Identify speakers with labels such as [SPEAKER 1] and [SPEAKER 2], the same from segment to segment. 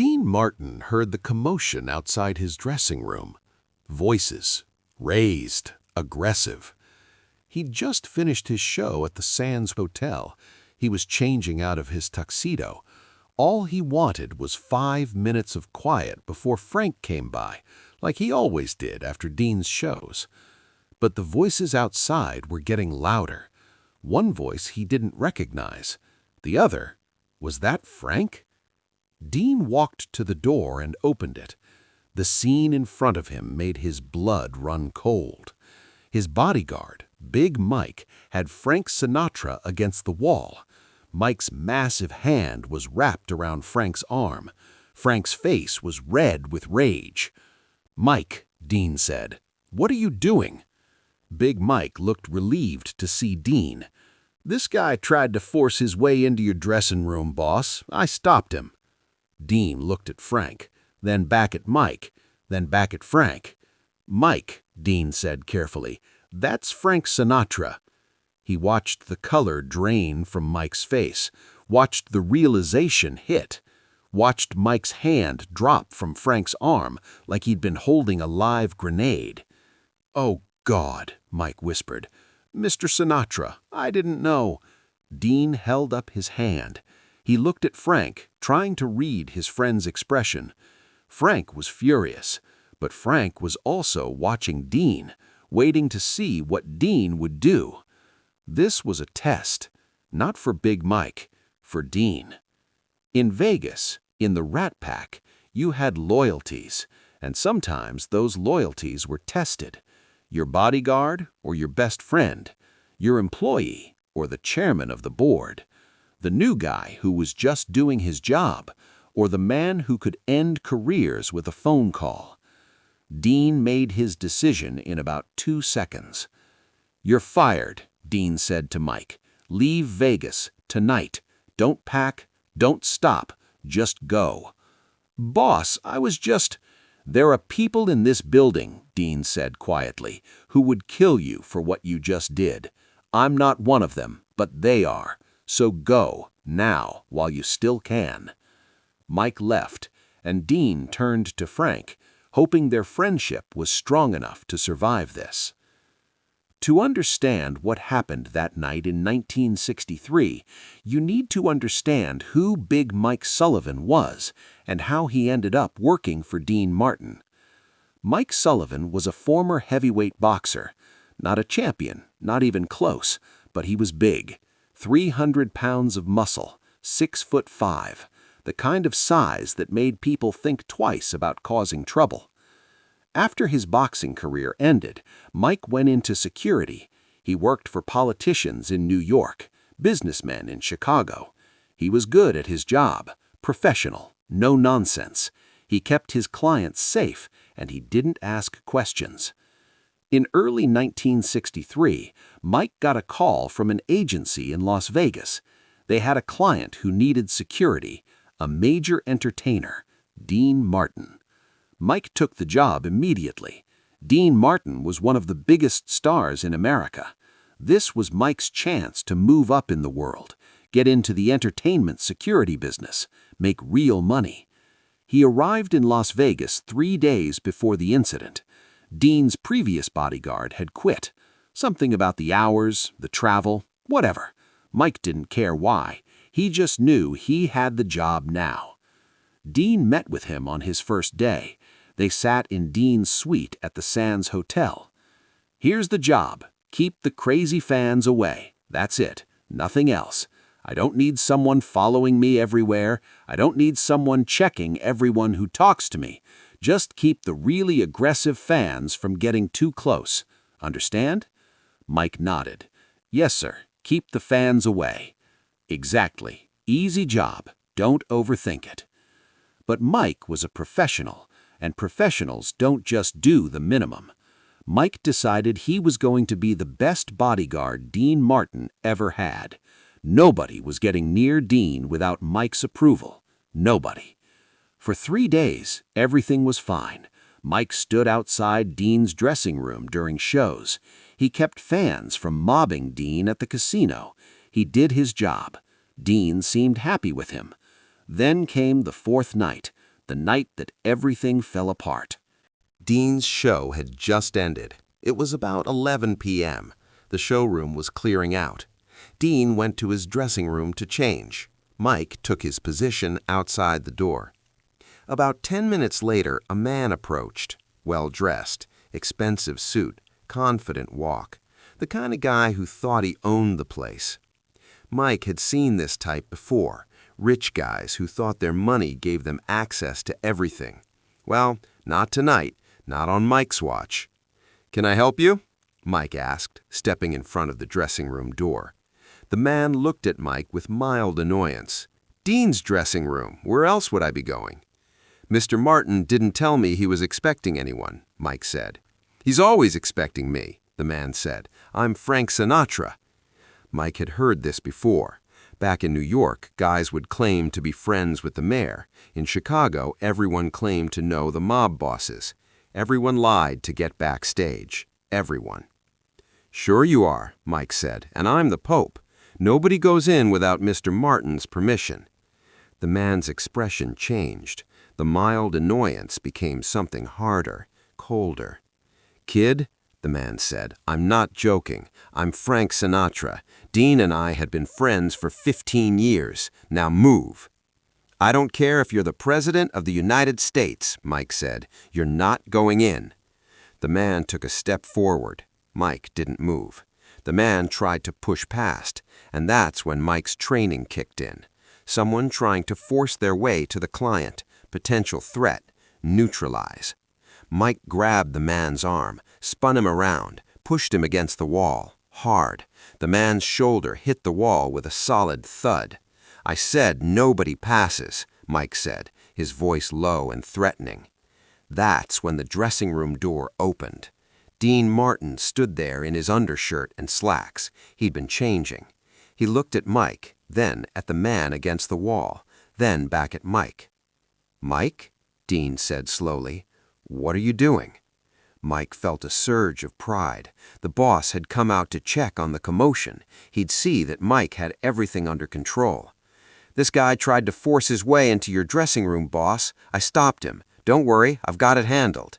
[SPEAKER 1] Dean Martin heard the commotion outside his dressing room. Voices, raised, aggressive. He'd just finished his show at the Sands Hotel. He was changing out of his tuxedo. All he wanted was 5 minutes of quiet before Frank came by, like he always did after Dean's shows. But the voices outside were getting louder. One voice he didn't recognize. The other, was that Frank? Dean walked to the door and opened it. The scene in front of him made his blood run cold. His bodyguard, Big Mike, had Frank Sinatra against the wall. Mike's massive hand was wrapped around Frank's arm. Frank's face was red with rage. "Mike," Dean said, "what are you doing?" Big Mike looked relieved to see Dean. "This guy tried to force his way into your dressing room, boss. I stopped him." Dean looked at Frank, then back at Mike, then back at Frank. "Mike," Dean said carefully, "that's Frank Sinatra." He watched the color drain from Mike's face, watched the realization hit, watched Mike's hand drop from Frank's arm like he'd been holding a live grenade. "Oh, God," Mike whispered. "Mr. Sinatra, I didn't know." Dean held up his hand. He looked at Frank, trying to read his friend's expression. Frank was furious, but Frank was also watching Dean, waiting to see what Dean would do. This was a test, not for Big Mike, for Dean. In Vegas, in the Rat Pack, you had loyalties, and sometimes those loyalties were tested. Your bodyguard or your best friend, your employee or the chairman of the board, the new guy who was just doing his job, or the man who could end careers with a phone call. Dean made his decision in about 2 seconds. "You're fired," Dean said to Mike. "Leave Vegas, tonight. Don't pack, don't stop, just go." "Boss, I was just—" "There are people in this building," Dean said quietly, "who would kill you for what you just did. I'm not one of them, but they are. So go, now, while you still can." Mike left, and Dean turned to Frank, hoping their friendship was strong enough to survive this. To understand what happened that night in 1963, you need to understand who Big Mike Sullivan was and how he ended up working for Dean Martin. Mike Sullivan was a former heavyweight boxer. Not a champion, not even close, but he was big. 300 pounds of muscle, 6'5", the kind of size that made people think twice about causing trouble. After his boxing career ended, Mike went into security. He worked for politicians in New York, businessmen in Chicago. He was good at his job, professional, no nonsense. He kept his clients safe, and he didn't ask questions. In early 1963, Mike got a call from an agency in Las Vegas. They had a client who needed security, a major entertainer, Dean Martin. Mike took the job immediately. Dean Martin was one of the biggest stars in America. This was Mike's chance to move up in the world, get into the entertainment security business, make real money. He arrived in Las Vegas 3 days before the incident. Dean's previous bodyguard had quit. Something about the hours, the travel, whatever. Mike didn't care why. He just knew he had the job now. Dean met with him on his first day. They sat in Dean's suite at the Sands Hotel. "Here's the job. Keep the crazy fans away. That's it. Nothing else. I don't need someone following me everywhere. I don't need someone checking everyone who talks to me. Just keep the really aggressive fans from getting too close. Understand?" Mike nodded. "Yes, sir. Keep the fans away." "Exactly. Easy job. Don't overthink it." But Mike was a professional, and professionals don't just do the minimum. Mike decided he was going to be the best bodyguard Dean Martin ever had. Nobody was getting near Dean without Mike's approval. Nobody. For 3 days, everything was fine. Mike stood outside Dean's dressing room during shows. He kept fans from mobbing Dean at the casino. He did his job. Dean seemed happy with him. Then came the 4th night,
[SPEAKER 2] the night that everything fell apart.
[SPEAKER 1] Dean's show had just ended. It was about 11 p.m. The showroom was clearing out. Dean went to his dressing room to change. Mike took his position outside the door. About 10 minutes later, a man approached, well-dressed, expensive suit, confident walk, the kind of guy who thought he owned the place. Mike had seen this type before, rich guys who thought their money gave them access to everything. Well, not tonight, not on Mike's watch. "Can I help you?" Mike asked, stepping in front of the dressing room door. The man looked at Mike with mild annoyance. "Dean's dressing room. Where else would I be going?" "Mr. Martin didn't tell me he was expecting anyone," Mike said. "He's always expecting me," the man said. "I'm Frank Sinatra." Mike had heard this before. Back in New York, guys would claim to be friends with the mayor. In Chicago, everyone claimed to know the mob bosses. Everyone lied to get backstage. Everyone. "Sure you are," Mike said, "and I'm the Pope. Nobody goes in without Mr. Martin's permission." The man's expression changed. The mild annoyance became something harder, colder. "Kid," the man said, "I'm not joking. I'm Frank Sinatra. Dean and I had been friends for 15 years. Now move." "I don't care if you're the President of the United States," Mike said. "You're not going in." The man took a step forward. Mike didn't move. The man tried to push past, and that's when Mike's training kicked in. Someone trying to force their way to the client, potential threat, neutralize. Mike grabbed the man's arm, spun him around, pushed him against the wall, hard. The man's shoulder hit the wall with a solid thud. "I said nobody passes," Mike said, his voice low and threatening. That's when the dressing room door opened. Dean Martin stood there in his undershirt and slacks. He'd been changing. He looked at Mike, then at the man against the wall, then back at Mike. "Mike?" Dean said slowly. "What are you doing?" Mike felt a surge of pride. The boss had come out to check on the commotion. He'd see that Mike had everything under control. "This guy tried to force his way into your dressing room, boss. I stopped him. Don't worry, I've got it handled."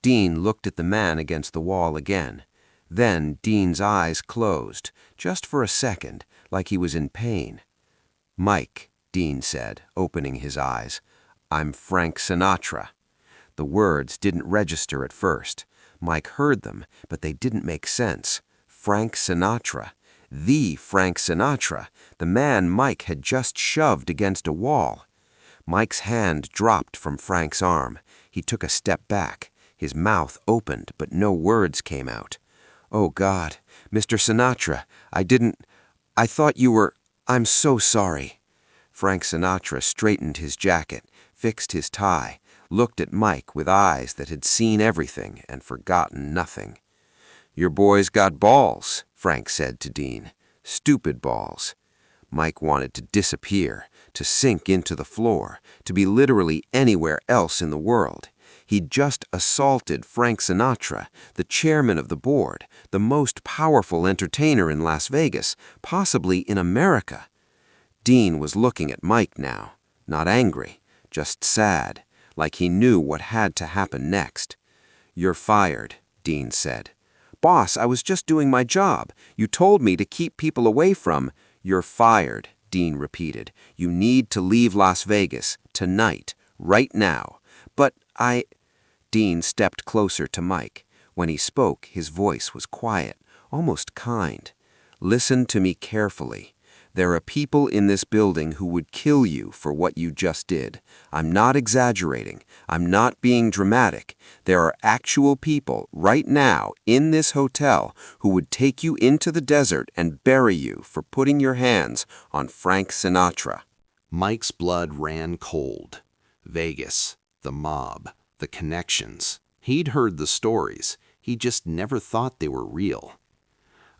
[SPEAKER 1] Dean looked at the man against the wall again. Then Dean's eyes closed, just for a second, like he was in pain. "Mike," Dean said, opening his eyes, "I'm Frank Sinatra." The words didn't register at first. Mike heard them, but they didn't make sense. Frank Sinatra. The Frank Sinatra, the man Mike had just shoved against a wall. Mike's hand dropped from Frank's arm. He took a step back. His mouth opened, but no words came out. "Oh, God, Mr. Sinatra, I thought you were, I'm so sorry." Frank Sinatra straightened his jacket, fixed his tie, looked at Mike with eyes that had seen everything and forgotten nothing. "Your boy's got balls," Frank said to Dean. "Stupid balls." Mike wanted to disappear, to sink into the floor, to be literally anywhere else in the world. He'd just assaulted Frank Sinatra, the chairman of the board, the most powerful entertainer in Las Vegas, possibly in America. Dean was looking at Mike now, not angry, just sad, like he knew what had to happen next. "You're fired," Dean said. "Boss, I was just doing my job. You told me to keep people away from—" "You're fired," Dean repeated. "You need to leave Las Vegas, tonight, right now." "But Dean stepped closer to Mike. When he spoke, his voice was quiet, almost kind. "Listen to me carefully. There are people in this building who would kill you for what you just did. I'm not exaggerating. I'm not being dramatic. There are actual people right now in this hotel who would take you into the desert and bury you for putting your hands on Frank Sinatra." Mike's blood ran cold. Vegas, the mob, the connections. He'd heard the stories. He just never thought they were real.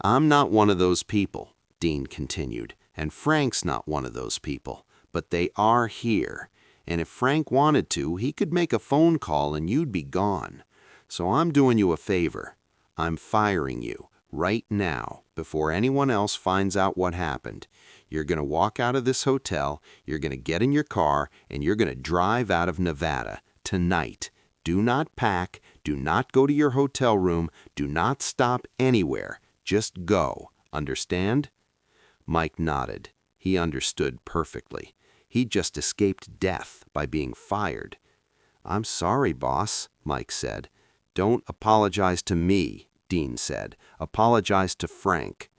[SPEAKER 1] "I'm not one of those people," Dean continued, "and Frank's not one of those people, but they are here. And if Frank wanted to, he could make a phone call and you'd be gone. So I'm doing you a favor. I'm firing you,
[SPEAKER 3] right now, before anyone else finds out what happened. You're going to walk out of this hotel, you're going to get in your car, and you're going to drive out of Nevada tonight. Do not pack, do not go to your hotel room, do not stop anywhere. Just go. Understand?" Mike nodded. He understood perfectly. He'd just escaped death by being fired. "I'm sorry, boss," Mike said. "Don't apologize to me," Dean said. "Apologize to Frank."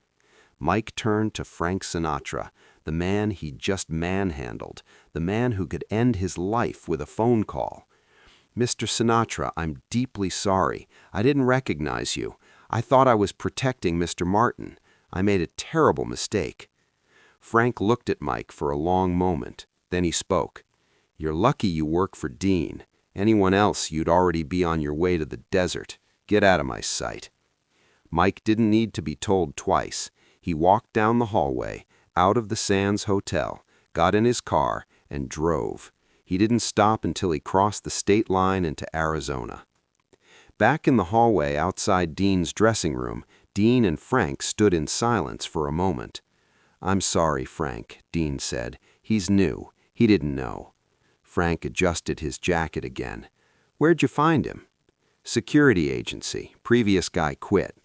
[SPEAKER 3] Mike turned to Frank Sinatra, the man he'd just manhandled, the man who could end his life with a phone call. "Mr. Sinatra, I'm deeply sorry. I didn't recognize you. I thought I was protecting Mr. Martin. I made a terrible mistake." Frank looked at Mike for a long moment. Then he spoke. "You're lucky you work for Dean. Anyone else, you'd already be on your way to the desert. Get out of my sight." Mike didn't need to be told twice. He walked down the hallway, out of the Sands Hotel, got in his car, and drove. He didn't stop until he crossed the state line into Arizona. Back in the hallway outside Dean's dressing room, Dean and Frank stood in silence for a moment. "I'm sorry, Frank," Dean said. "He's new. He didn't know." Frank adjusted his jacket again. "Where'd you find him?" "Security agency. Previous guy quit."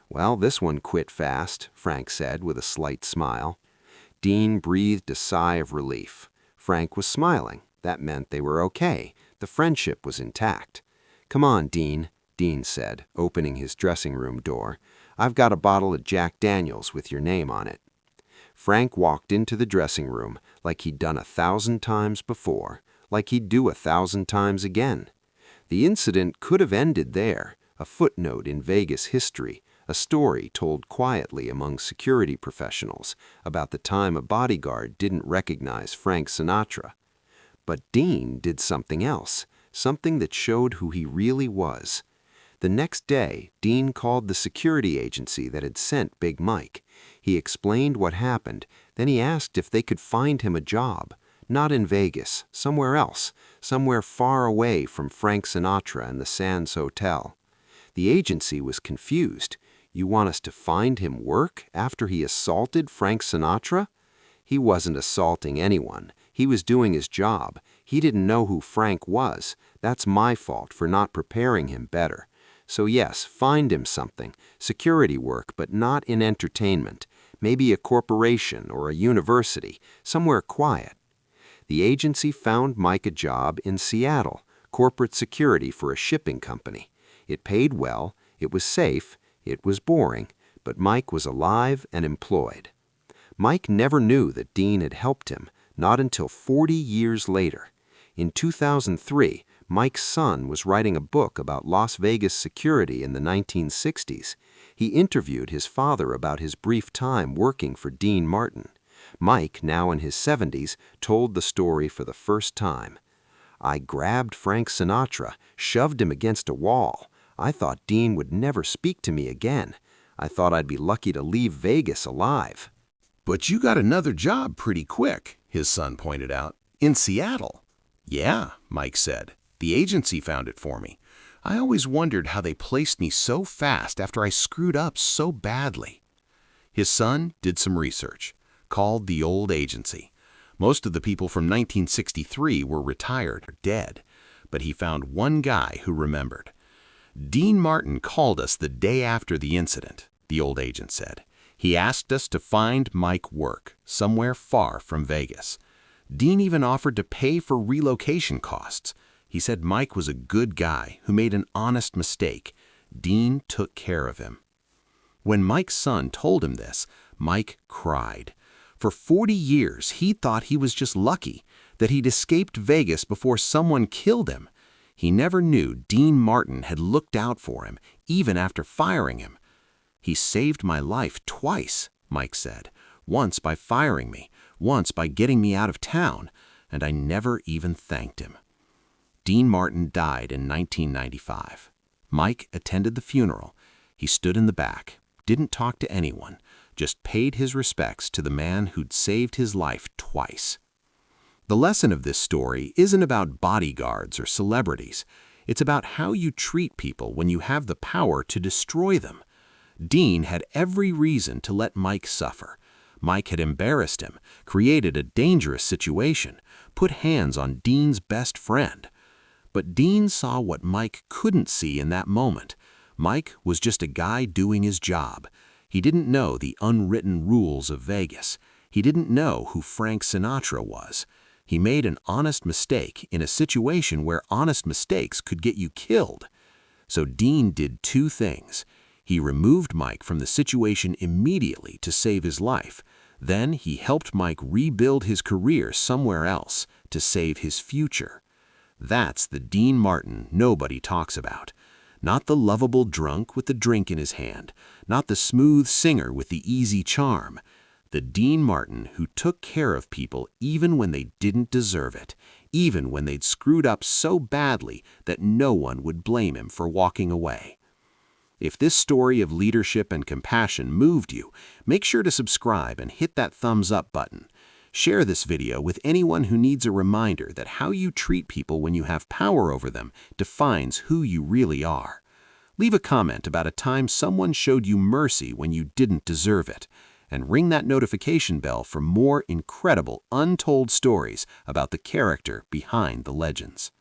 [SPEAKER 3] "Well, this one quit fast," Frank said with a slight smile. Dean breathed a sigh of relief. Frank was smiling. That meant they were okay. The friendship was intact. "Come on, Dean," Dean said, opening his dressing room door. "I've got a bottle of Jack Daniels with your name on it." Frank walked into the dressing room like he'd done 1,000 times before, like he'd do 1,000 times again. The incident could have ended there, a footnote in Vegas history, a story told quietly among security professionals about the time a bodyguard didn't recognize Frank Sinatra. But Dean did something else, something that showed who he really was. The next day, Dean called the security agency that had sent Big Mike. He explained what happened, then he asked if they could find him a job. Not in Vegas, somewhere else, somewhere far away from Frank Sinatra and the Sands Hotel. The agency was confused. "You want us to find him work after he assaulted Frank Sinatra?" "He wasn't assaulting anyone. He was doing his job. He didn't know who Frank was. That's my fault for not preparing him better. So yes, find him something, security work, but not in entertainment. Maybe a corporation or a university, somewhere quiet." The agency found Mike a job in Seattle, corporate security for a shipping company. It paid well, it was safe, it was boring, but Mike was alive and employed. Mike never knew that Dean had helped him, not until 40 years later. In 2003, Mike's son was writing a book about Las Vegas security in the 1960s. He interviewed his father about his brief time working for Dean Martin. Mike, now in his 70s, told the story for the first time. "I grabbed Frank Sinatra, shoved him against a wall. I thought Dean would never speak to me again. I thought I'd be lucky to leave Vegas alive."
[SPEAKER 1] "But you got another job pretty quick," his son pointed out. "In Seattle." "Yeah," Mike said. "The agency found it for me. I always wondered how they placed me so fast after I screwed up so badly." His son did some research, called the old agency. Most of the people from 1963 were retired or dead, but he found one guy who remembered. "Dean Martin called us the day after the incident," the old agent said. "He asked us to find Mike work, somewhere far from Vegas. Dean even offered to pay for relocation costs. He said Mike was a good guy who made an honest mistake. Dean took care of him." When Mike's son told him this, Mike cried. For 40 years, he thought he was just lucky, that he'd escaped Vegas before someone killed him. He never knew Dean Martin had looked out for him, even after firing him. "He saved my life twice," Mike said. "Once by firing me, once by getting me out of town, and I never even thanked him." Dean Martin died in 1995. Mike attended the funeral. He stood in the back, didn't talk to anyone, just paid his respects to the man who'd saved his life twice. The lesson of this story isn't about bodyguards or celebrities. It's about how you treat people when you have the power to destroy them.
[SPEAKER 2] Dean had every reason to let Mike suffer. Mike had embarrassed him, created a dangerous situation, put hands on Dean's best friend. But Dean saw what Mike couldn't see in that moment. Mike was just a guy doing his job. He didn't know the unwritten rules of Vegas. He didn't know who Frank Sinatra was. He made an honest mistake in a situation where honest mistakes could get you killed. So Dean did two things. He removed Mike from the situation immediately to save his life. Then he helped Mike rebuild his career somewhere else to save his future. That's the Dean Martin nobody talks about. Not the lovable drunk with the drink in his hand, not the smooth singer with the easy charm. The Dean Martin who took care of people even when they didn't deserve it, even when they'd screwed up so badly that no one would blame him for walking away. If this story of leadership and compassion moved you, make sure to subscribe and hit that thumbs up button. Share this video with anyone who needs a reminder that how you treat people when you have power over them defines who you really are. Leave a comment about a time someone showed you mercy when you didn't deserve it, and ring that notification bell for more incredible untold stories about the character behind the legends.